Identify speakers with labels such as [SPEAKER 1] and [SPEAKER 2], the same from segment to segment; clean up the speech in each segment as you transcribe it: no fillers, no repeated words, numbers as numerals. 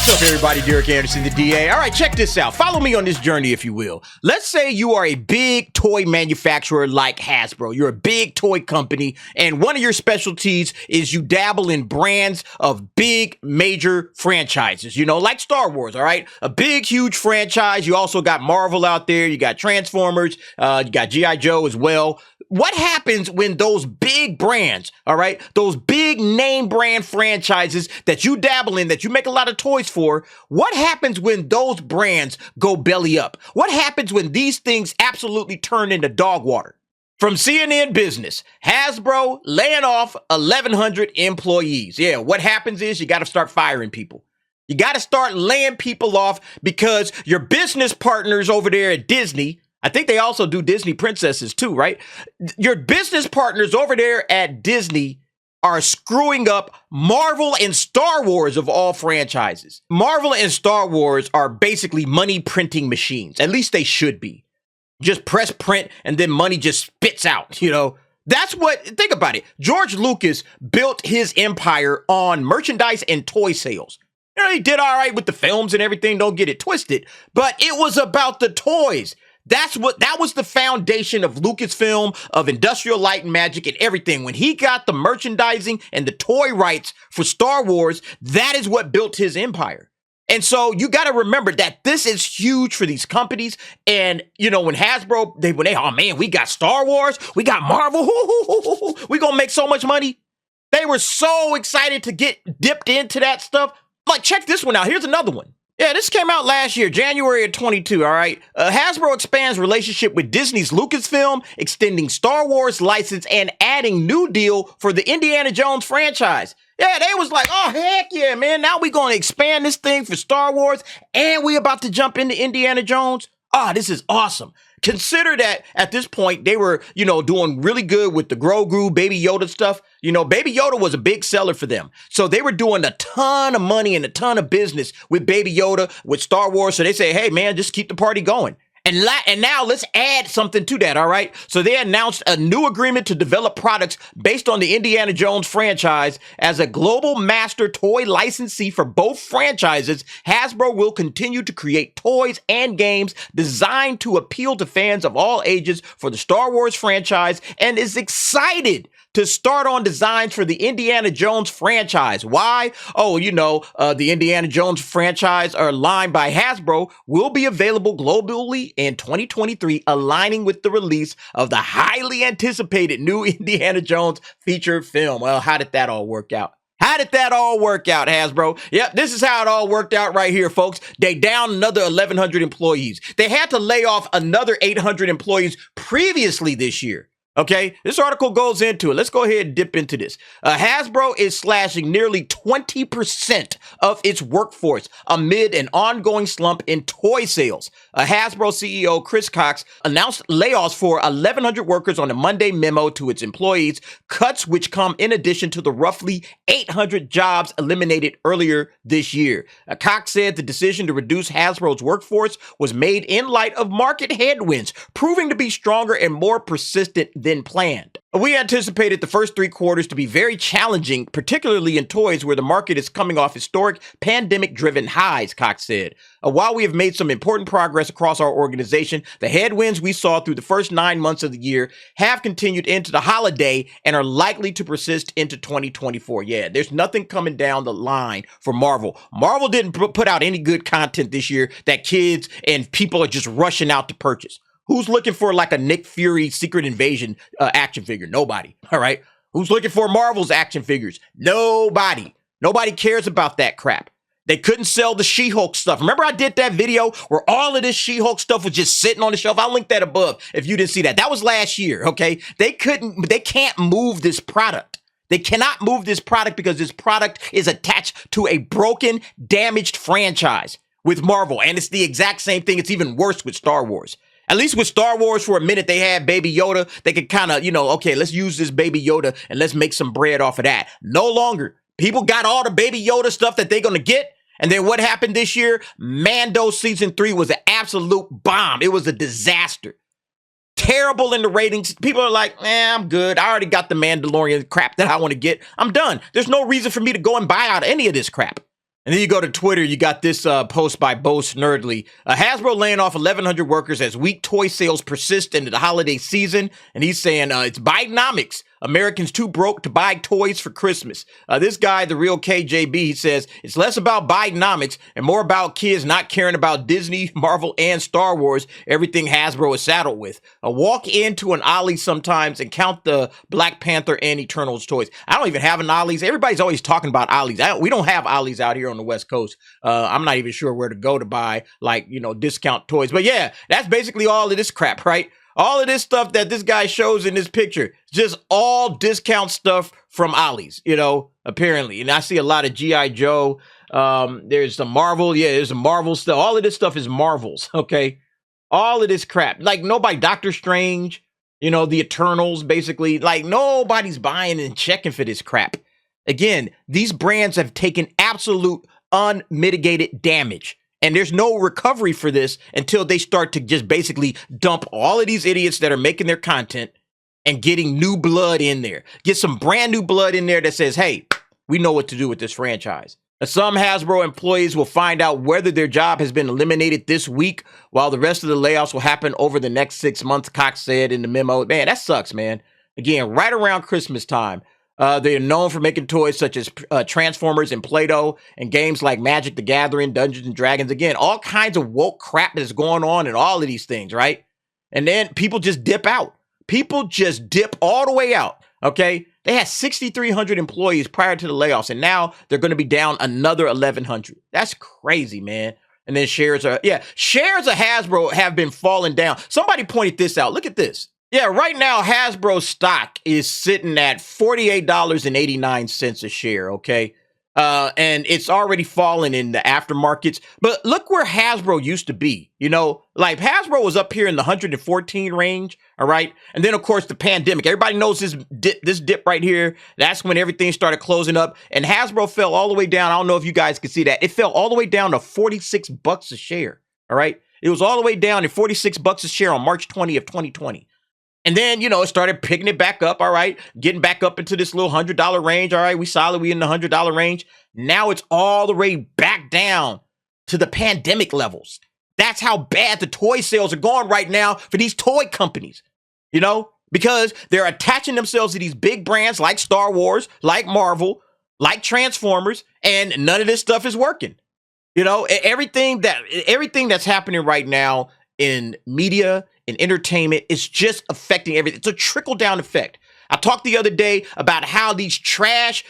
[SPEAKER 1] What's up, everybody? Derek Anderson, the DA. All right, check this out. Follow me on this journey, if you will. Let's say you are a big toy manufacturer like Hasbro. You're a big toy company, and one of your specialties is you dabble in brands of big, major franchises, you know, like Star Wars, all right? A big, huge franchise. You also got Marvel out there. You got Transformers. You got G.I. Joe as well. What happens when those big brands, all right, those big name brand franchises that you dabble in, that you make a lot of toys for, what happens when those brands go belly up? What happens when these things absolutely turn into dog water? From CNN Business, Hasbro laying off 1,100 employees. Yeah, what happens is you got to start firing people. You got to start laying people off because your business partners over there at Disney, I think they also do Disney princesses too, right? Your business partners over there at Disney are screwing up Marvel and Star Wars of all franchises. Marvel and Star Wars are basically money printing machines. At least they should be. Just press print and then money just spits out, you know? That's what, think about it. George Lucas built his empire on merchandise and toy sales. You know, he did all right with the films and everything, don't get it twisted, but it was about the toys. That was the foundation of Lucasfilm, of Industrial Light and Magic and everything. When he got the merchandising and the toy rights for Star Wars, that is what built his empire. And so you got to remember that this is huge for these companies. And, you know, when Hasbro, oh man, we got Star Wars, we got Marvel, we gonna make so much money. They were so excited to get dipped into that stuff. Like, check this one out. Here's another one. Yeah, this came out last year, January of 22, all right? Hasbro expands relationship with Disney's Lucasfilm, extending Star Wars license and adding new deal for the Indiana Jones franchise. Yeah, they was like, oh, heck yeah, man. Now we going to expand this thing for Star Wars, and we about to jump into Indiana Jones. Ah, this is awesome. Consider that at this point, they were, you know, doing really good with the Grogu, Baby Yoda stuff. You know, Baby Yoda was a big seller for them. So they were doing a ton of money and a ton of business with Baby Yoda, with Star Wars. So they say, hey, man, just keep the party going. And now let's add something to that, all right? So they announced a new agreement to develop products based on the Indiana Jones franchise. As a global master toy licensee for both franchises, Hasbro will continue to create toys and games designed to appeal to fans of all ages for the Star Wars franchise and is excited to start on designs for the Indiana Jones franchise. Why? Oh, you know, the Indiana Jones franchise or line by Hasbro will be available globally in 2023, aligning with the release of the highly anticipated new Indiana Jones feature film. Well, how did that all work out? How did that all work out, Hasbro? Yep, this is how it all worked out right here, folks. They downed another 1,100 employees. They had to lay off another 800 employees previously this year. Okay, this article goes into it. Let's go ahead and dip into this. Hasbro is slashing nearly 20% of its workforce amid an ongoing slump in toy sales. Hasbro CEO Chris Cox announced layoffs for 1,100 workers on a Monday memo to its employees, cuts which come in addition to the roughly 800 jobs eliminated earlier this year. Cox said the decision to reduce Hasbro's workforce was made in light of market headwinds, proving to be stronger and more persistent than planned. We anticipated the first 3 quarters to be very challenging, particularly in toys where the market is coming off historic pandemic-driven highs, Cox said. While we have made some important progress across our organization, the headwinds we saw through the first 9 months of the year have continued into the holiday and are likely to persist into 2024. Yeah, there's nothing coming down the line for Marvel. Marvel didn't put out any good content this year that kids and people are just rushing out to purchase. Who's looking for like a Nick Fury Secret Invasion action figure? Nobody, all right? Who's looking for Marvel's action figures? Nobody. Nobody cares about that crap. They couldn't sell the She-Hulk stuff. Remember I did that video where all of this She-Hulk stuff was just sitting on the shelf? I'll link that above if you didn't see that. That was last year, okay? They can't move this product. They cannot move this product because this product is attached to a broken, damaged franchise with Marvel. And it's the exact same thing. It's even worse with Star Wars. At least with Star Wars, for a minute, they had Baby Yoda. They could kind of, you know, okay, let's use this Baby Yoda and let's make some bread off of that. No longer. People got all the Baby Yoda stuff that they're going to get. And then what happened this year? Mando Season 3 was an absolute bomb. It was a disaster. Terrible in the ratings. People are like, I'm good. I already got the Mandalorian crap that I want to get. I'm done. There's no reason for me to go and buy out any of this crap. And then you go to Twitter, you got this post by Bose Nerdly. Hasbro laying off 1,100 workers as weak toy sales persist into the holiday season. And he's saying it's Bidenomics. Americans too broke to buy toys for Christmas. This guy, the real KJB, he says it's less about Bidenomics and more about kids not caring about Disney, Marvel, and Star Wars, everything Hasbro is saddled with. Walk into an Ollie's sometimes and count the Black Panther and Eternals toys. I don't even have an Ollie's. Everybody's always talking about Ollie's. We don't have Ollie's out here on the West Coast. I'm not even sure where to go to buy, discount toys. But yeah, that's basically all of this crap, right? All of this stuff that this guy shows in this picture, just all discount stuff from Ollie's, apparently. And I see a lot of G.I. Joe. There's some Marvel. Yeah, there's some Marvel stuff. All of this stuff is Marvels, okay? All of this crap. Like nobody, Doctor Strange, the Eternals, basically. Like nobody's buying and checking for this crap. Again, these brands have taken absolute unmitigated damage. And there's no recovery for this until they start to just basically dump all of these idiots that are making their content and getting new blood in there. Get some brand new blood in there that says, hey, we know what to do with this franchise. Now, some Hasbro employees will find out whether their job has been eliminated this week, while the rest of the layoffs will happen over the next 6 months, Cox said in the memo. Man, that sucks, man. Again, right around Christmas time. They are known for making toys such as Transformers and Play-Doh and games like Magic the Gathering, Dungeons and Dragons. Again, all kinds of woke crap that's going on in all of these things, right? And then people just dip out. People just dip all the way out, okay? They had 6,300 employees prior to the layoffs, and now they're going to be down another 1,100. That's crazy, man. And then shares of Hasbro have been falling down. Somebody pointed this out. Look at this. Yeah, right now, Hasbro stock is sitting at $48.89 a share, okay? And it's already fallen in the aftermarkets. But look where Hasbro used to be, like Hasbro was up here in the 114 range, all right? And then, of course, the pandemic. Everybody knows this dip right here. That's when everything started closing up. And Hasbro fell all the way down. I don't know if you guys can see that. It fell all the way down to $46 a share, all right? It was all the way down to $46 a share on March 20th, 2020. And then, it started picking it back up, all right, getting back up into this little $100 range, all right, we in the $100 range. Now it's all the way back down to the pandemic levels. That's how bad the toy sales are going right now for these toy companies, because they're attaching themselves to these big brands like Star Wars, like Marvel, like Transformers, and none of this stuff is working. Everything that's happening right now in media, in entertainment, it's just affecting everything. It's a trickle-down effect. I talked the other day about how these trash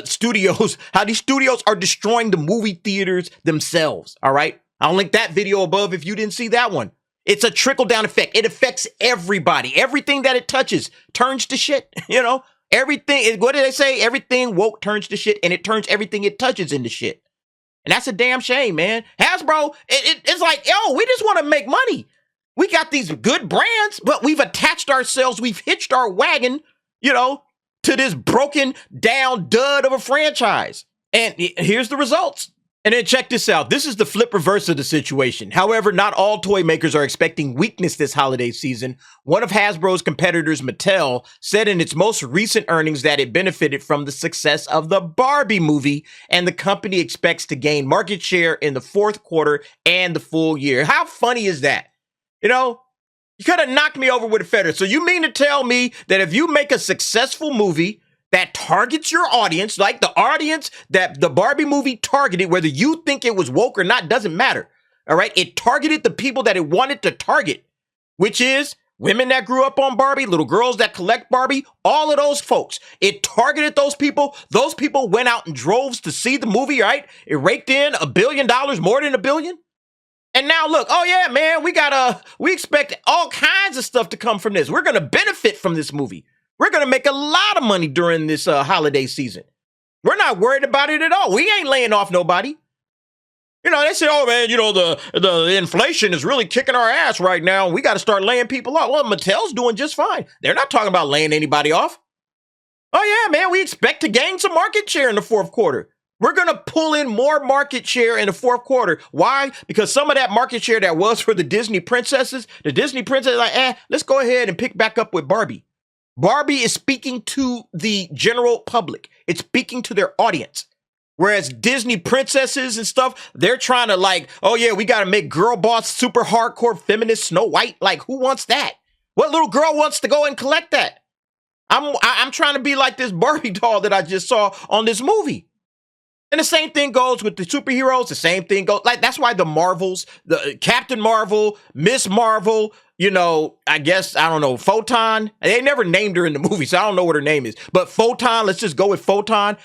[SPEAKER 1] studios are destroying the movie theaters themselves, all right? I'll link that video above if you didn't see that one. It's a trickle-down effect. It affects everybody. Everything that it touches turns to shit, Everything, what did they say? Everything woke turns to shit, and it turns everything it touches into shit. And that's a damn shame, man. Hasbro, it's like, we just want to make money. We got these good brands, but we've attached ourselves, we've hitched our wagon, to this broken down dud of a franchise. And here's the results. And then check this out. This is the flip reverse of the situation. However, not all toy makers are expecting weakness this holiday season. One of Hasbro's competitors, Mattel, said in its most recent earnings that it benefited from the success of the Barbie movie, and the company expects to gain market share in the fourth quarter and the full year. How funny is that? You could have knocked me over with a feather. So you mean to tell me that if you make a successful movie that targets your audience, like the audience that the Barbie movie targeted, whether you think it was woke or not, doesn't matter. All right. It targeted the people that it wanted to target, which is women that grew up on Barbie, little girls that collect Barbie, all of those folks. It targeted those people. Those people went out in droves to see the movie, right? It raked in $1 billion, more than $1 billion. And now look, oh yeah, man, we expect all kinds of stuff to come from this. We're going to benefit from this movie. We're going to make a lot of money during this holiday season. We're not worried about it at all. We ain't laying off nobody. They say, oh man, the inflation is really kicking our ass right now. We got to start laying people off. Well, Mattel's doing just fine. They're not talking about laying anybody off. Oh yeah, man, we expect to gain some market share in the fourth quarter. We're going to pull in more market share in the fourth quarter. Why? Because some of that market share that was for the Disney princesses, like, let's go ahead and pick back up with Barbie. Barbie is speaking to the general public. It's speaking to their audience. Whereas Disney princesses and stuff, they're trying to like, oh yeah, we got to make girl boss super hardcore feminist Snow White. Like, who wants that? What little girl wants to go and collect that? I'm trying to be like this Barbie doll that I just saw on this movie. And the same thing goes with the superheroes. The same thing goes, like, that's why the Marvels, the Captain Marvel, Miss Marvel, I guess, I don't know, Photon. They never named her in the movie, so I don't know what her name is. But Photon, let's just go with Photon.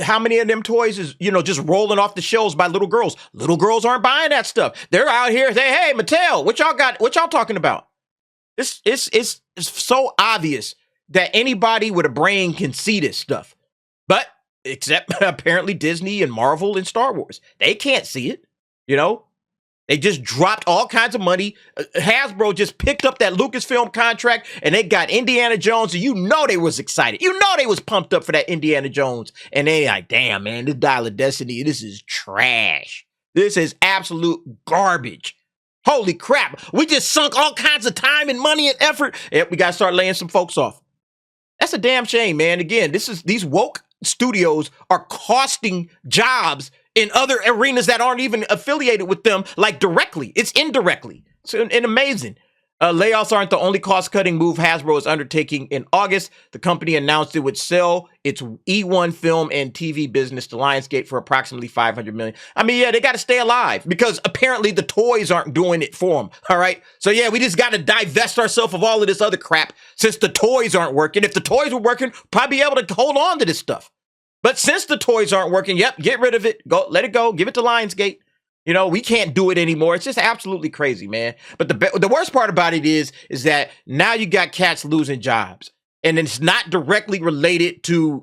[SPEAKER 1] How many of them toys is, just rolling off the shelves by little girls? Little girls aren't buying that stuff. They're out here saying, hey, Mattel, what y'all got? What y'all talking about? It's so obvious that anybody with a brain can see this stuff. But except apparently Disney and Marvel and Star Wars. They can't see it, They just dropped all kinds of money. Hasbro just picked up that Lucasfilm contract and they got Indiana Jones, and they was excited. They was pumped up for that Indiana Jones. And they like, damn, man, this Dial of Destiny, this is trash. This is absolute garbage. Holy crap. We just sunk all kinds of time and money and effort. Yep, we got to start laying some folks off. That's a damn shame, man. Again, these woke studios are costing jobs in other arenas that aren't even affiliated with them, like directly. It's indirectly. And amazing. Layoffs aren't the only cost-cutting move Hasbro is undertaking. In August, the company announced it would sell its E1 film and TV business to Lionsgate for approximately $500 million. I mean, yeah, they got to stay alive because apparently the toys aren't doing it for them, all right? So, yeah, we just got to divest ourselves of all of this other crap since the toys aren't working. If the toys were working, probably be able to hold on to this stuff. But since the toys aren't working, yep, get rid of it. Go, let it go. Give it to Lionsgate. We can't do it anymore. It's just absolutely crazy, man. But the worst part about it is that now you got cats losing jobs. And it's not directly related to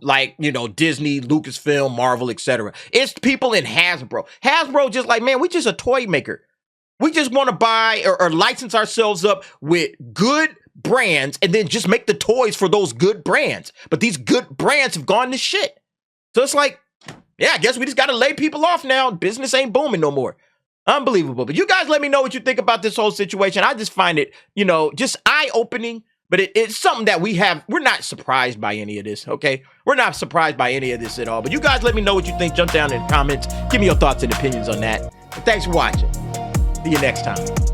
[SPEAKER 1] Disney, Lucasfilm, Marvel, etc. It's people in Hasbro. Hasbro just like, man, we just a toy maker. We just want to buy or license ourselves up with good brands and then just make the toys for those good brands. But these good brands have gone to shit. So it's like, yeah, I guess we just got to lay people off now. Business ain't booming no more. Unbelievable. But you guys let me know what you think about this whole situation. I just find it, just eye-opening. But it's something that we're not surprised by any of this, okay? We're not surprised by any of this at all. But you guys let me know what you think. Jump down in the comments. Give me your thoughts and opinions on that. And thanks for watching. See you next time.